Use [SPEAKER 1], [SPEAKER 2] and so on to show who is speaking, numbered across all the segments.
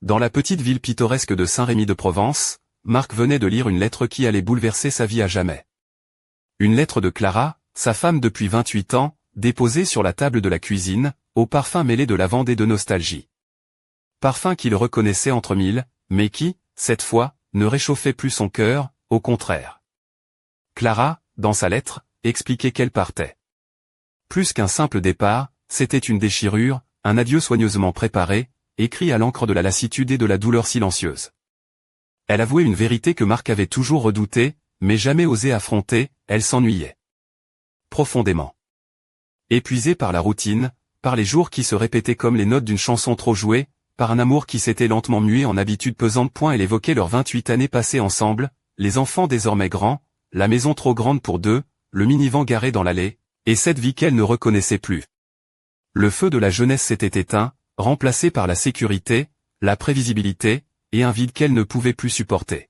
[SPEAKER 1] Dans la petite ville pittoresque de Saint-Rémy-de-Provence, Marc venait de lire une lettre qui allait bouleverser sa vie à jamais. Une lettre de Clara, sa femme depuis 28 ans, déposée sur la table de la cuisine, au parfum mêlé de lavande et de nostalgie. Parfum qu'il reconnaissait entre mille, mais qui, cette fois, ne réchauffait plus son cœur, au contraire. Clara, dans sa lettre, expliquait qu'elle partait. Plus qu'un simple départ, c'était une déchirure, un adieu soigneusement préparé, écrit à l'encre de la lassitude et de la douleur silencieuse. Elle avouait une vérité que Marc avait toujours redoutée, mais jamais osé affronter, elle s'ennuyait. Profondément. Épuisée par la routine, par les jours qui se répétaient comme les notes d'une chanson trop jouée, par un amour qui s'était lentement mué en habitude pesante. Elle évoquait leurs 28 années passées ensemble, les enfants désormais grands, la maison trop grande pour deux, le minivan garé dans l'allée, et cette vie qu'elle ne reconnaissait plus. Le feu de la jeunesse s'était éteint, remplacé par la sécurité, la prévisibilité, et un vide qu'elle ne pouvait plus supporter.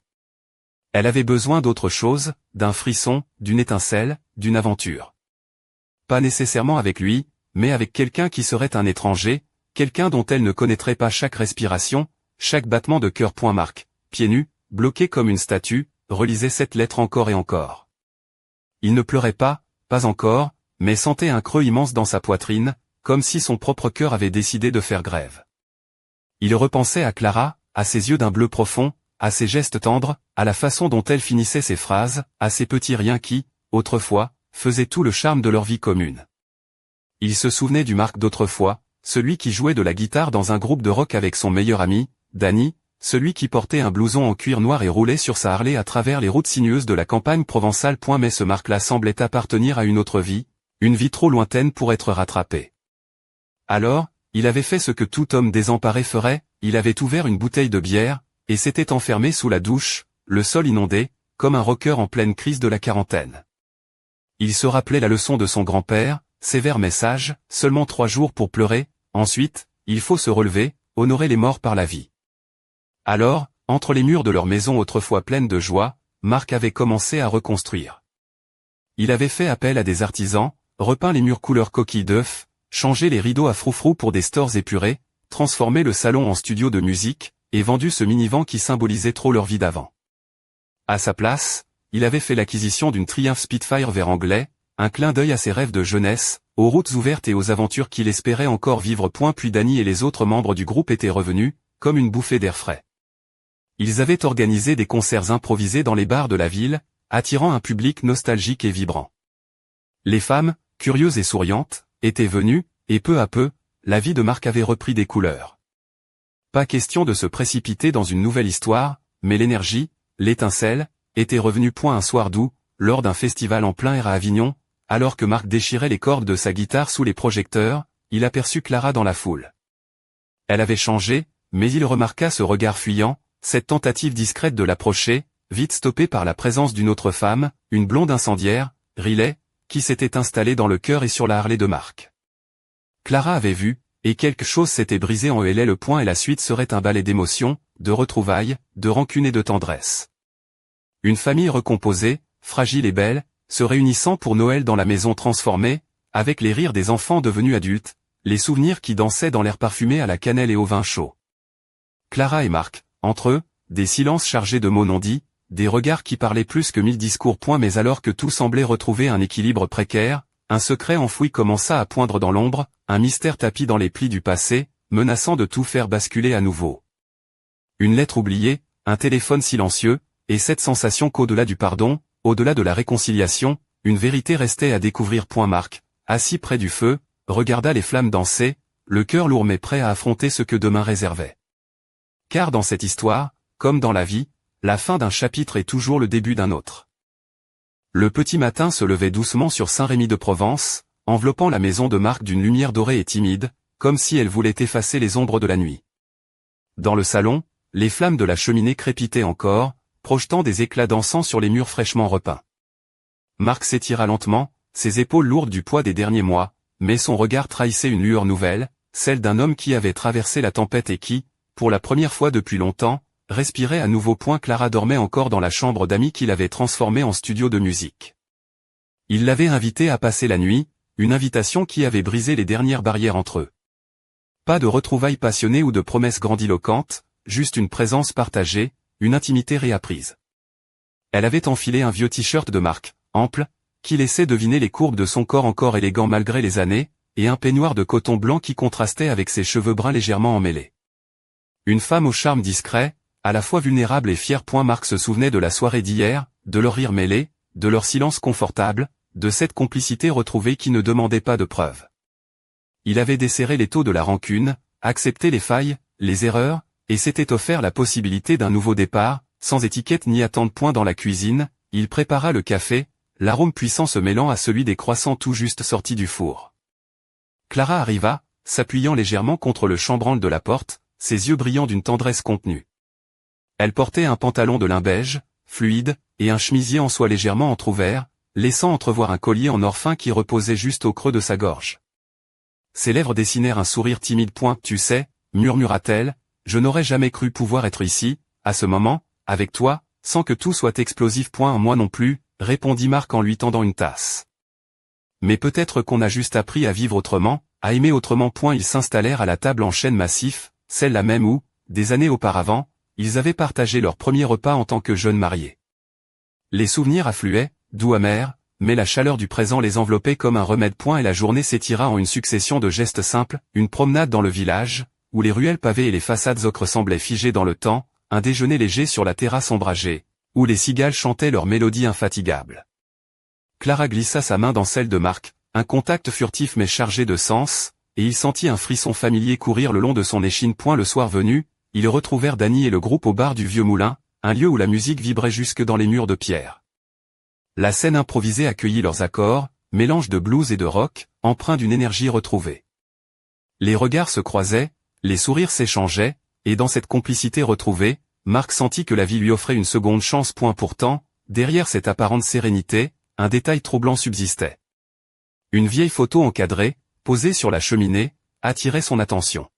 [SPEAKER 1] Elle avait besoin d'autre chose, d'un frisson, d'une étincelle, d'une aventure. Pas nécessairement avec lui, mais avec quelqu'un qui serait un étranger, quelqu'un dont elle ne connaîtrait pas chaque respiration, chaque battement de cœur. Marc, pieds nus, bloqué comme une statue, relisait cette lettre encore et encore. Il ne pleurait pas encore, mais sentait un creux immense dans sa poitrine, comme si son propre cœur avait décidé de faire grève. Il repensait à Clara, à ses yeux d'un bleu profond, à ses gestes tendres, à la façon dont elle finissait ses phrases, à ces petits riens qui, autrefois, faisaient tout le charme de leur vie commune. Il se souvenait du Marc d'autrefois, celui qui jouait de la guitare dans un groupe de rock avec son meilleur ami, Danny, celui qui portait un blouson en cuir noir et roulait sur sa Harley à travers les routes sinueuses de la campagne provençale. Mais ce Marc-là semblait appartenir à une autre vie, une vie trop lointaine pour être rattrapée. Alors, il avait fait ce que tout homme désemparé ferait, il avait ouvert une bouteille de bière, et s'était enfermé sous la douche, le sol inondé, comme un rocker en pleine crise de la quarantaine. Il se rappelait la leçon de son grand-père, sévère message, seulement 3 jours pour pleurer, ensuite, il faut se relever, honorer les morts par la vie. Alors, entre les murs de leur maison autrefois pleine de joie, Marc avait commencé à reconstruire. Il avait fait appel à des artisans, repeint les murs couleur coquille d'œuf, changé les rideaux à froufrou pour des stores épurés, transformé le salon en studio de musique, et vendu ce minivan qui symbolisait trop leur vie d'avant. À sa place, il avait fait l'acquisition d'une Triumph Spitfire vert anglais, un clin d'œil à ses rêves de jeunesse, aux routes ouvertes et aux aventures qu'il espérait encore vivre. Puis Danny et les autres membres du groupe étaient revenus, comme une bouffée d'air frais. Ils avaient organisé des concerts improvisés dans les bars de la ville, attirant un public nostalgique et vibrant. Les femmes, curieuses et souriantes, étaient venues, et peu à peu, la vie de Marc avait repris des couleurs. Pas question de se précipiter dans une nouvelle histoire, mais l'énergie, l'étincelle, était revenue. Un soir d'août, lors d'un festival en plein air à Avignon, alors que Marc déchirait les cordes de sa guitare sous les projecteurs, il aperçut Clara dans la foule. Elle avait changé, mais il remarqua ce regard fuyant, cette tentative discrète de l'approcher, vite stoppée par la présence d'une autre femme, une blonde incendiaire, Riley, qui s'était installée dans le cœur et sur la Harley de Marc. Clara avait vu, et quelque chose s'était brisé en eux. Et la suite serait un ballet d'émotions, de retrouvailles, de rancune et de tendresse. Une famille recomposée, fragile et belle, se réunissant pour Noël dans la maison transformée, avec les rires des enfants devenus adultes, les souvenirs qui dansaient dans l'air parfumé à la cannelle et au vin chaud. Clara et Marc, entre eux, des silences chargés de mots non dits, des regards qui parlaient plus que 1000 discours. Mais alors que tout semblait retrouver un équilibre précaire, un secret enfoui commença à poindre dans l'ombre, un mystère tapi dans les plis du passé, menaçant de tout faire basculer à nouveau. Une lettre oubliée, un téléphone silencieux, et cette sensation qu'au-delà du pardon, au-delà de la réconciliation, une vérité restait à découvrir. Marc, assis près du feu, regarda les flammes danser, le cœur lourd mais prêt à affronter ce que demain réservait. Car dans cette histoire, comme dans la vie, la fin d'un chapitre est toujours le début d'un autre. Le petit matin se levait doucement sur Saint-Rémy-de-Provence, enveloppant la maison de Marc d'une lumière dorée et timide, comme si elle voulait effacer les ombres de la nuit. Dans le salon, les flammes de la cheminée crépitaient encore, projetant des éclats d'encens sur les murs fraîchement repeints. Marc s'étira lentement, ses épaules lourdes du poids des derniers mois, mais son regard trahissait une lueur nouvelle, celle d'un homme qui avait traversé la tempête et qui, pour la première fois depuis longtemps, respirait à nouveau. Clara dormait encore dans la chambre d'amis qu'il avait transformée en studio de musique. Il l'avait invitée à passer la nuit, une invitation qui avait brisé les dernières barrières entre eux. Pas de retrouvailles passionnées ou de promesses grandiloquentes, juste une présence partagée, une intimité réapprise. Elle avait enfilé un vieux t-shirt de marque, ample, qui laissait deviner les courbes de son corps encore élégant malgré les années, et un peignoir de coton blanc qui contrastait avec ses cheveux bruns légèrement emmêlés. Une femme au charme discret, à la fois vulnérable et fière. Marc se souvenait de la soirée d'hier, de leur rire mêlé, de leur silence confortable, de cette complicité retrouvée qui ne demandait pas de preuves. Il avait desserré l'étau de la rancune, accepté les failles, les erreurs, et s'était offert la possibilité d'un nouveau départ, sans étiquette ni attente. Dans la cuisine, il prépara le café, l'arôme puissant se mêlant à celui des croissants tout juste sortis du four. Clara arriva, s'appuyant légèrement contre le chambranle de la porte, ses yeux brillant d'une tendresse contenue. Elle portait un pantalon de lin beige, fluide, et un chemisier en soie légèrement entrouvert, laissant entrevoir un collier en or fin qui reposait juste au creux de sa gorge. Ses lèvres dessinèrent un sourire timide. Tu sais, murmura-t-elle, je n'aurais jamais cru pouvoir être ici, à ce moment, avec toi, sans que tout soit explosif. Moi non plus, répondit Marc en lui tendant une tasse. Mais peut-être qu'on a juste appris à vivre autrement, à aimer autrement. Ils s'installèrent à la table en chêne massif, celle-là même où, des années auparavant, ils avaient partagé leur premier repas en tant que jeunes mariés. Les souvenirs affluaient, doux amers, mais la chaleur du présent les enveloppait comme un remède. Et la journée s'étira en une succession de gestes simples, une promenade dans le village, où les ruelles pavées et les façades ocre semblaient figées dans le temps, un déjeuner léger sur la terrasse ombragée, où les cigales chantaient leur mélodie infatigable. Clara glissa sa main dans celle de Marc, un contact furtif mais chargé de sens, et il sentit un frisson familier courir le long de son échine. Le soir venu, ils retrouvèrent Dany et le groupe au bar du Vieux Moulin, un lieu où la musique vibrait jusque dans les murs de pierre. La scène improvisée accueillit leurs accords, mélange de blues et de rock, empreint d'une énergie retrouvée. Les regards se croisaient, les sourires s'échangeaient, et dans cette complicité retrouvée, Marc sentit que la vie lui offrait une seconde chance. Pourtant, derrière cette apparente sérénité, un détail troublant subsistait. Une vieille photo encadrée, posée sur la cheminée, attirait son attention.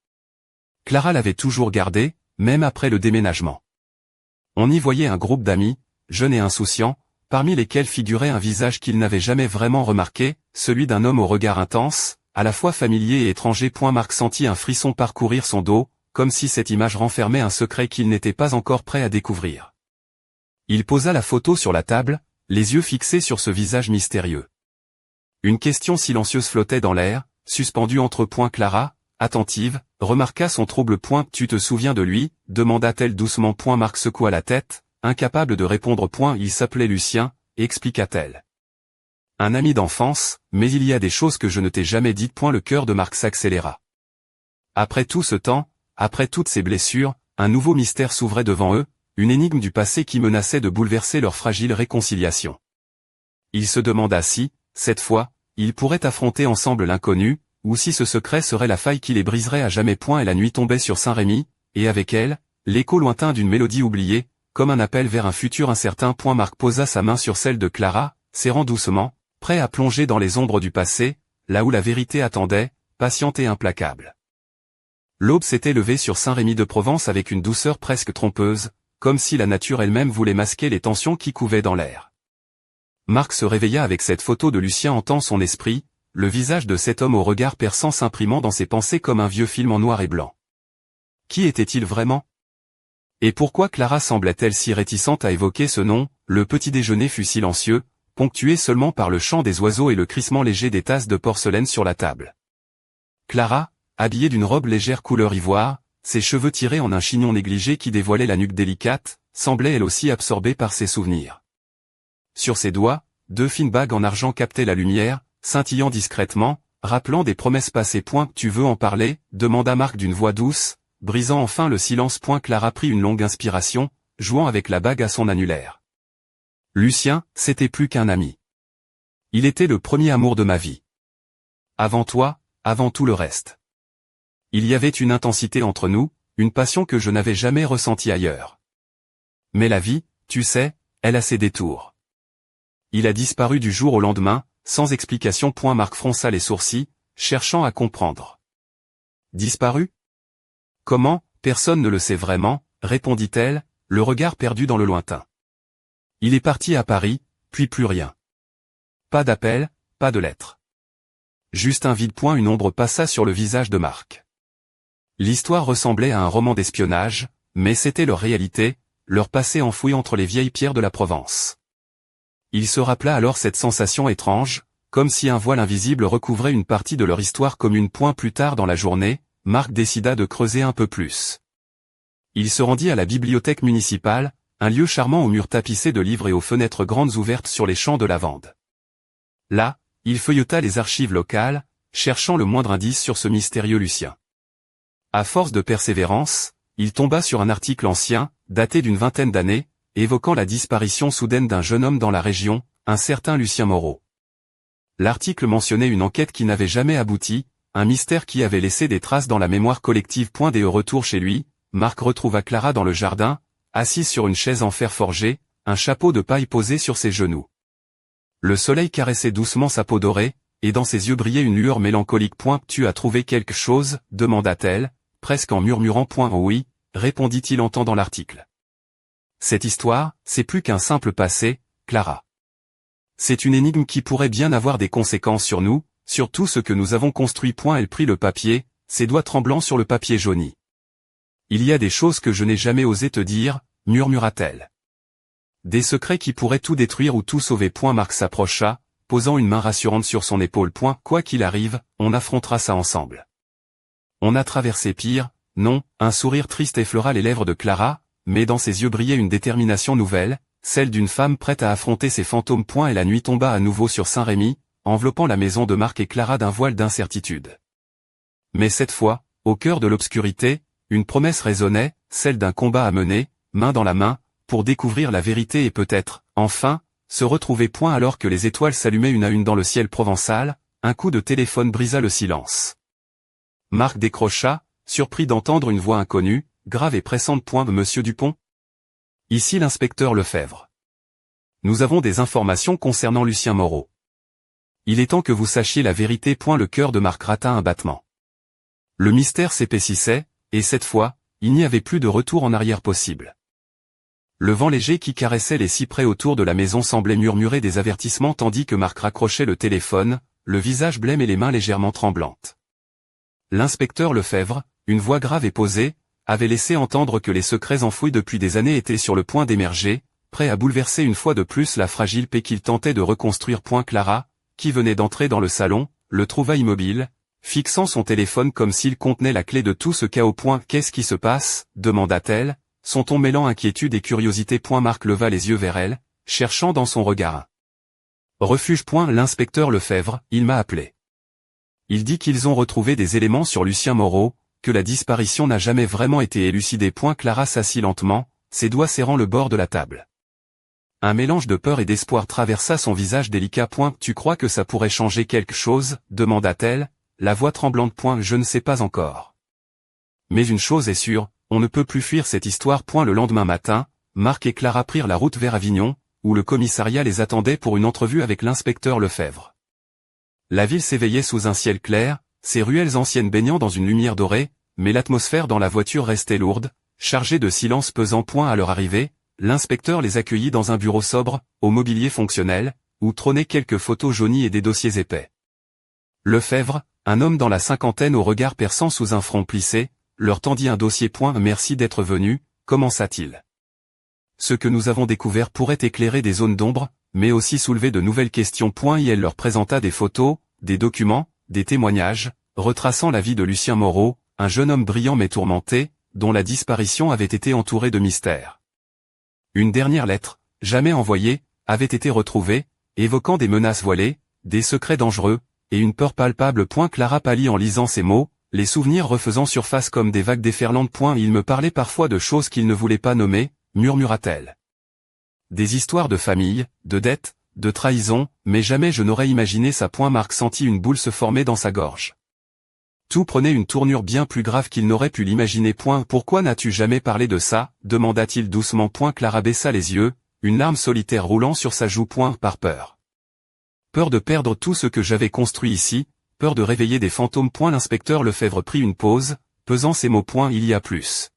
[SPEAKER 1] Clara l'avait toujours gardée, même après le déménagement. On y voyait un groupe d'amis, jeunes et insouciants, parmi lesquels figurait un visage qu'il n'avait jamais vraiment remarqué, celui d'un homme au regard intense, à la fois familier et étranger. Marc sentit un frisson parcourir son dos, comme si cette image renfermait un secret qu'il n'était pas encore prêt à découvrir. Il posa la photo sur la table, les yeux fixés sur ce visage mystérieux. Une question silencieuse flottait dans l'air, suspendue entre points. Clara, attentive, remarqua son trouble. Tu te souviens de lui, demanda-t-elle doucement. Marc secoua la tête, incapable de répondre. Il s'appelait Lucien, expliqua-t-elle. Un ami d'enfance, mais il y a des choses que je ne t'ai jamais dites. Le cœur de Marc s'accéléra. Après tout ce temps, après toutes ces blessures, un nouveau mystère s'ouvrait devant eux, une énigme du passé qui menaçait de bouleverser leur fragile réconciliation. Il se demanda si, cette fois, ils pourraient affronter ensemble l'inconnu, ou si ce secret serait la faille qui les briserait à jamais. Et la nuit tombait sur Saint-Rémy, et avec elle, l'écho lointain d'une mélodie oubliée, comme un appel vers un futur incertain. Marc posa sa main sur celle de Clara, serrant doucement, prêt à plonger dans les ombres du passé, là où la vérité attendait, patiente et implacable. L'aube s'était levée sur Saint-Rémy-de-Provence avec une douceur presque trompeuse, comme si la nature elle-même voulait masquer les tensions qui couvaient dans l'air. Marc se réveilla avec cette photo de Lucien hantant son esprit, le visage de cet homme au regard perçant s'imprimant dans ses pensées comme un vieux film en noir et blanc. Qui était-il vraiment? Et pourquoi Clara semblait-elle si réticente à évoquer ce nom? Le petit déjeuner fut silencieux, ponctué seulement par le chant des oiseaux et le crissement léger des tasses de porcelaine sur la table. Clara, habillée d'une robe légère couleur ivoire, ses cheveux tirés en un chignon négligé qui dévoilait la nuque délicate, semblait elle aussi absorbée par ses souvenirs. Sur ses doigts, 2 fines bagues en argent captaient la lumière, scintillant discrètement, rappelant des promesses passées. Tu veux en parler? Demanda Marc d'une voix douce, brisant enfin le silence. Clara prit une longue inspiration, jouant avec la bague à son annulaire. Lucien, c'était plus qu'un ami. Il était le premier amour de ma vie. Avant toi, avant tout le reste. Il y avait une intensité entre nous, une passion que je n'avais jamais ressentie ailleurs. Mais la vie, tu sais, elle a ses détours. Il a disparu du jour au lendemain, sans explication. Marc fronça les sourcils, cherchant à comprendre. Disparu? Comment? Personne ne le sait vraiment, répondit-elle, le regard perdu dans le lointain. Il est parti à Paris, puis plus rien. Pas d'appel, pas de lettre. Juste un vide. Une ombre passa sur le visage de Marc. L'histoire ressemblait à un roman d'espionnage, mais c'était leur réalité, leur passé enfoui entre les vieilles pierres de la Provence. Il se rappela alors cette sensation étrange, comme si un voile invisible recouvrait une partie de leur histoire commune. Plus tard dans la journée, Marc décida de creuser un peu plus. Il se rendit à la bibliothèque municipale, un lieu charmant aux murs tapissés de livres et aux fenêtres grandes ouvertes sur les champs de lavande. Là, il feuilleta les archives locales, cherchant le moindre indice sur ce mystérieux Lucien. À force de persévérance, il tomba sur un article ancien, daté d'une vingtaine d'années, évoquant la disparition soudaine d'un jeune homme dans la région, un certain Lucien Moreau. L'article mentionnait une enquête qui n'avait jamais abouti, un mystère qui avait laissé des traces dans la mémoire collective. Dès au retour chez lui, Marc retrouva Clara dans le jardin, assise sur une chaise en fer forgé, un chapeau de paille posé sur ses genoux. Le soleil caressait doucement sa peau dorée, et dans ses yeux brillait une lueur mélancolique. Tu as trouvé quelque chose, demanda-t-elle, presque en murmurant. Oui, répondit-il en tendant l'article. Cette histoire, c'est plus qu'un simple passé, Clara. C'est une énigme qui pourrait bien avoir des conséquences sur nous, sur tout ce que nous avons construit. Elle prit le papier, ses doigts tremblants sur le papier jauni. Il y a des choses que je n'ai jamais osé te dire, murmura-t-elle. Des secrets qui pourraient tout détruire ou tout sauver. Marc s'approcha, posant une main rassurante sur son épaule. Quoi qu'il arrive, on affrontera ça ensemble. On a traversé pire, non, un sourire triste effleura les lèvres de Clara, mais dans ses yeux brillait une détermination nouvelle, celle d'une femme prête à affronter ses fantômes. Et la nuit tomba à nouveau sur Saint-Rémy, enveloppant la maison de Marc et Clara d'un voile d'incertitude. Mais cette fois, au cœur de l'obscurité, une promesse résonnait, celle d'un combat à mener, main dans la main, pour découvrir la vérité et peut-être, enfin, se retrouver. Alors que les étoiles s'allumaient une à une dans le ciel provençal, un coup de téléphone brisa le silence. Marc décrocha, surpris d'entendre une voix inconnue, grave et pressante. Monsieur Dupont ? Ici l'inspecteur Lefebvre. Nous avons des informations concernant Lucien Moreau. Il est temps que vous sachiez la vérité. Le cœur de Marc rata un battement. Le mystère s'épaississait, et cette fois, il n'y avait plus de retour en arrière possible. Le vent léger qui caressait les cyprès autour de la maison semblait murmurer des avertissements tandis que Marc raccrochait le téléphone, le visage blême et les mains légèrement tremblantes. L'inspecteur Lefebvre, une voix grave et posée, avait laissé entendre que les secrets enfouis depuis des années étaient sur le point d'émerger, prêts à bouleverser une fois de plus la fragile paix qu'il tentait de reconstruire. Clara, qui venait d'entrer dans le salon, le trouva immobile, fixant son téléphone comme s'il contenait la clé de tout ce chaos. Qu'est-ce qui se passe ? demanda-t-elle, son ton mêlant inquiétude et curiosité. Marc leva les yeux vers elle, cherchant dans son regard un refuge. L'inspecteur Lefebvre, il m'a appelé. Il dit qu'ils ont retrouvé des éléments sur Lucien Moreau, que la disparition n'a jamais vraiment été élucidée. Clara s'assit lentement, ses doigts serrant le bord de la table. Un mélange de peur et d'espoir traversa son visage délicat. Tu crois que ça pourrait changer quelque chose ? demanda-t-elle, la voix tremblante. Je ne sais pas encore. Mais une chose est sûre, on ne peut plus fuir cette histoire. Le lendemain matin, Marc et Clara prirent la route vers Avignon, où le commissariat les attendait pour une entrevue avec l'inspecteur Lefebvre. La ville s'éveillait sous un ciel clair, ses ruelles anciennes baignant dans une lumière dorée, mais l'atmosphère dans la voiture restait lourde, chargée de silence pesant. À leur arrivée, l'inspecteur les accueillit dans un bureau sobre, au mobilier fonctionnel, où trônaient quelques photos jaunies et des dossiers épais. Lefebvre, un homme dans la cinquantaine au regard perçant sous un front plissé, leur tendit un dossier. Merci d'être venu, commença-t-il. Ce que nous avons découvert pourrait éclairer des zones d'ombre, mais aussi soulever de nouvelles questions. Et elle leur présenta des photos, des documents, des témoignages, retraçant la vie de Lucien Moreau, un jeune homme brillant mais tourmenté, dont la disparition avait été entourée de mystères. Une dernière lettre, jamais envoyée, avait été retrouvée, évoquant des menaces voilées, des secrets dangereux, et une peur palpable. Clara pâlit en lisant ces mots, les souvenirs refaisant surface comme des vagues déferlantes. Il me parlait parfois de choses qu'il ne voulait pas nommer, murmura-t-elle. Des histoires de famille, de dettes, de trahison, mais jamais je n'aurais imaginé ça. Marc sentit une boule se former dans sa gorge. Tout prenait une tournure bien plus grave qu'il n'aurait pu l'imaginer. Pourquoi n'as-tu jamais parlé de ça ? demanda-t-il doucement. Clara baissa les yeux, une larme solitaire roulant sur sa joue. Par peur. Peur de perdre tout ce que j'avais construit ici, peur de réveiller des fantômes. L'inspecteur Lefebvre prit une pause, pesant ses mots. Il y a plus.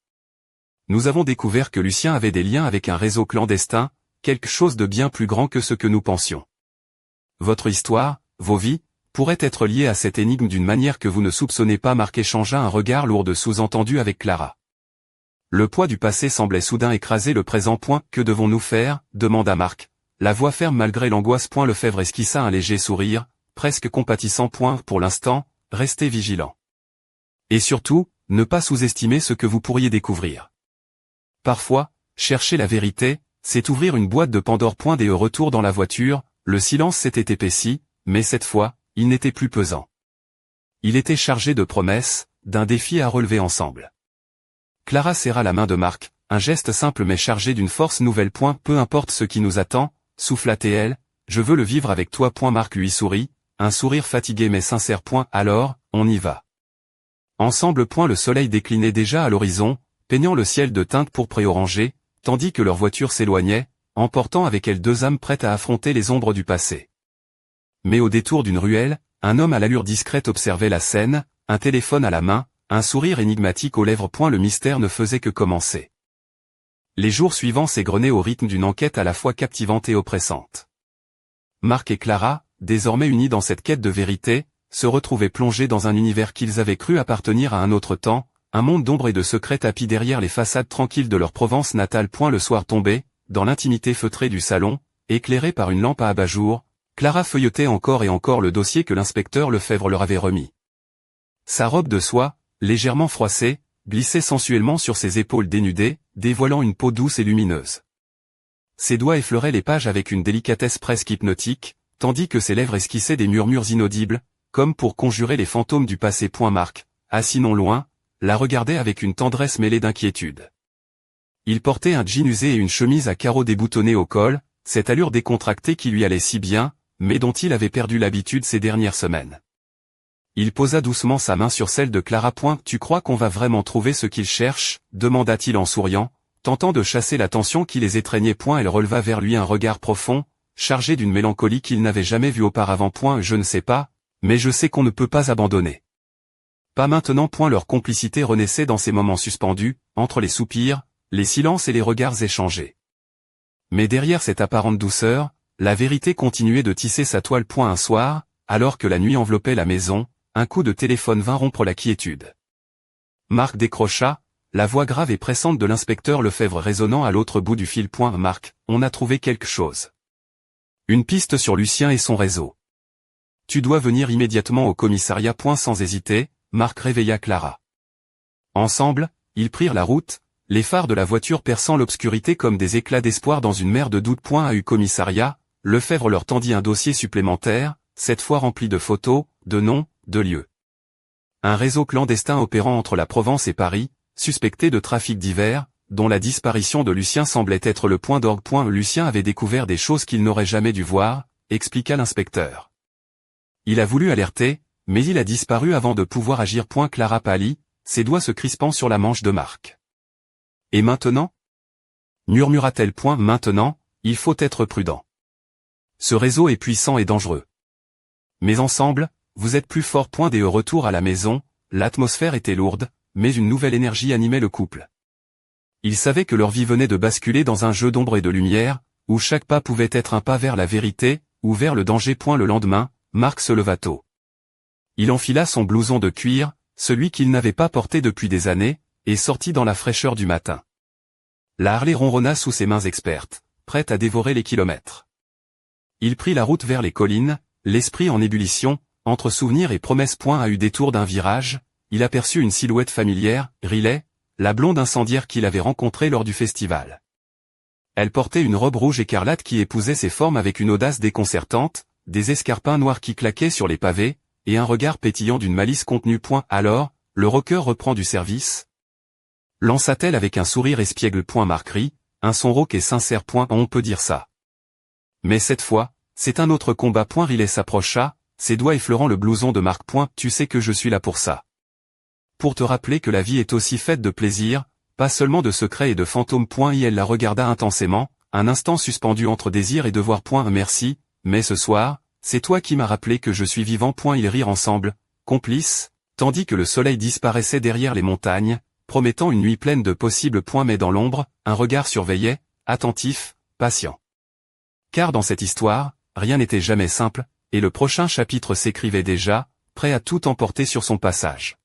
[SPEAKER 1] Nous avons découvert que Lucien avait des liens avec un réseau clandestin, quelque chose de bien plus grand que ce que nous pensions. Votre histoire, vos vies, pourraient être liées à cette énigme d'une manière que vous ne soupçonnez pas. Marc échangea un regard lourd de sous-entendu avec Clara. Le poids du passé semblait soudain écraser le présent. Que devons-nous faire demanda Marc. La voix ferme malgré l'angoisse. Lefebvre esquissa un léger sourire, presque compatissant. Pour l'instant, restez vigilant. Et surtout, ne pas sous-estimer ce que vous pourriez découvrir. Parfois, chercher la vérité, c'est ouvrir une boîte de Pandore. Des retour dans la voiture, le silence s'était épaissi, mais cette fois, il n'était plus pesant. Il était chargé de promesses, d'un défi à relever ensemble. Clara serra la main de Marc, un geste simple mais chargé d'une force nouvelle. Peu importe ce qui nous attend, souffla-t-elle, je veux le vivre avec toi. Marc lui sourit, un sourire fatigué mais sincère. Alors, on y va. Ensemble. Le soleil déclinait déjà à l'horizon, peignant le ciel de teintes pourpres et orangées, tandis que leur voiture s'éloignait, emportant avec elle deux âmes prêtes à affronter les ombres du passé. Mais au détour d'une ruelle, un homme à l'allure discrète observait la scène, un téléphone à la main, un sourire énigmatique aux lèvres. Le mystère ne faisait que commencer. Les jours suivants s'égrenaient au rythme d'une enquête à la fois captivante et oppressante. Marc et Clara, désormais unis dans cette quête de vérité, se retrouvaient plongés dans un univers qu'ils avaient cru appartenir à un autre temps, un monde d'ombre et de secrets tapis derrière les façades tranquilles de leur Provence natale. Le soir tombé, dans l'intimité feutrée du salon, éclairée par une lampe à abat-jour, Clara feuilletait encore et encore le dossier que l'inspecteur Lefebvre leur avait remis. Sa robe de soie, légèrement froissée, glissait sensuellement sur ses épaules dénudées, dévoilant une peau douce et lumineuse. Ses doigts effleuraient les pages avec une délicatesse presque hypnotique, tandis que ses lèvres esquissaient des murmures inaudibles, comme pour conjurer les fantômes du passé. Marc, assis non loin, la regardait avec une tendresse mêlée d'inquiétude. Il portait un jean usé et une chemise à carreaux déboutonnés au col, cette allure décontractée qui lui allait si bien, mais dont il avait perdu l'habitude ces dernières semaines. Il posa doucement sa main sur celle de Clara. Tu crois qu'on va vraiment trouver ce qu'il cherche demanda-t-il en souriant, tentant de chasser la tension qui les étreignait. Elle releva vers lui un regard profond, chargé d'une mélancolie qu'il n'avait jamais vue auparavant. Je ne sais pas, mais je sais qu'on ne peut pas abandonner. Pas maintenant. Leur complicité renaissait dans ces moments suspendus, entre les soupirs, les silences et les regards échangés. Mais derrière cette apparente douceur, la vérité continuait de tisser sa toile. Un soir, alors que la nuit enveloppait la maison, un coup de téléphone vint rompre la quiétude. Marc décrocha, la voix grave et pressante de l'inspecteur Lefebvre résonnant à l'autre bout du fil. Marc, on a trouvé quelque chose. Une piste sur Lucien et son réseau. Tu dois venir immédiatement au commissariat. Sans hésiter, Marc réveilla Clara. Ensemble, ils prirent la route, les phares de la voiture perçant l'obscurité comme des éclats d'espoir dans une mer de doute. À U commissariat, Lefebvre leur tendit un dossier supplémentaire, cette fois rempli de photos, de noms, de lieux. Un réseau clandestin opérant entre la Provence et Paris, suspecté de trafic divers, dont la disparition de Lucien semblait être le point d'orgue. Lucien avait découvert des choses qu'il n'aurait jamais dû voir, expliqua l'inspecteur. Il a voulu alerter, mais il a disparu avant de pouvoir agir. Clara pâlit, ses doigts se crispant sur la manche de Marc. Et maintenant ? murmura-t-elle. Maintenant, il faut être prudent. Ce réseau est puissant et dangereux. Mais ensemble, vous êtes plus forts. Des retour à la maison, l'atmosphère était lourde, mais une nouvelle énergie animait le couple. Ils savaient que leur vie venait de basculer dans un jeu d'ombre et de lumière, où chaque pas pouvait être un pas vers la vérité, ou vers le danger. Le lendemain, Marc se leva tôt. Il enfila son blouson de cuir, celui qu'il n'avait pas porté depuis des années, et sortit dans la fraîcheur du matin. La Harley ronronna sous ses mains expertes, prête à dévorer les kilomètres. Il prit la route vers les collines, l'esprit en ébullition, entre souvenirs et promesses. À eu détour d'un virage, il aperçut une silhouette familière, Riley, la blonde incendiaire qu'il avait rencontrée lors du festival. Elle portait une robe rouge écarlate qui épousait ses formes avec une audace déconcertante, des escarpins noirs qui claquaient sur les pavés, et un regard pétillant d'une malice contenue. Alors, le rocker reprend du service, lança-t-elle avec un sourire espiègle. Marc rit, un son rauque et sincère. On peut dire ça. Mais cette fois, c'est un autre combat. Riley s'approcha, ses doigts effleurant le blouson de Marc. Tu sais que je suis là pour ça. Pour te rappeler que la vie est aussi faite de plaisir, pas seulement de secrets et de fantômes. Elle la regarda intensément, un instant suspendu entre désir et devoir. Merci, mais ce soir, c'est toi qui m'as rappelé que je suis vivant. Ils rirent ensemble, complices, tandis que le soleil disparaissait derrière les montagnes, promettant une nuit pleine de possibles. Mais dans l'ombre, un regard surveillait, attentif, patient. Car dans cette histoire, rien n'était jamais simple, et le prochain chapitre s'écrivait déjà, prêt à tout emporter sur son passage.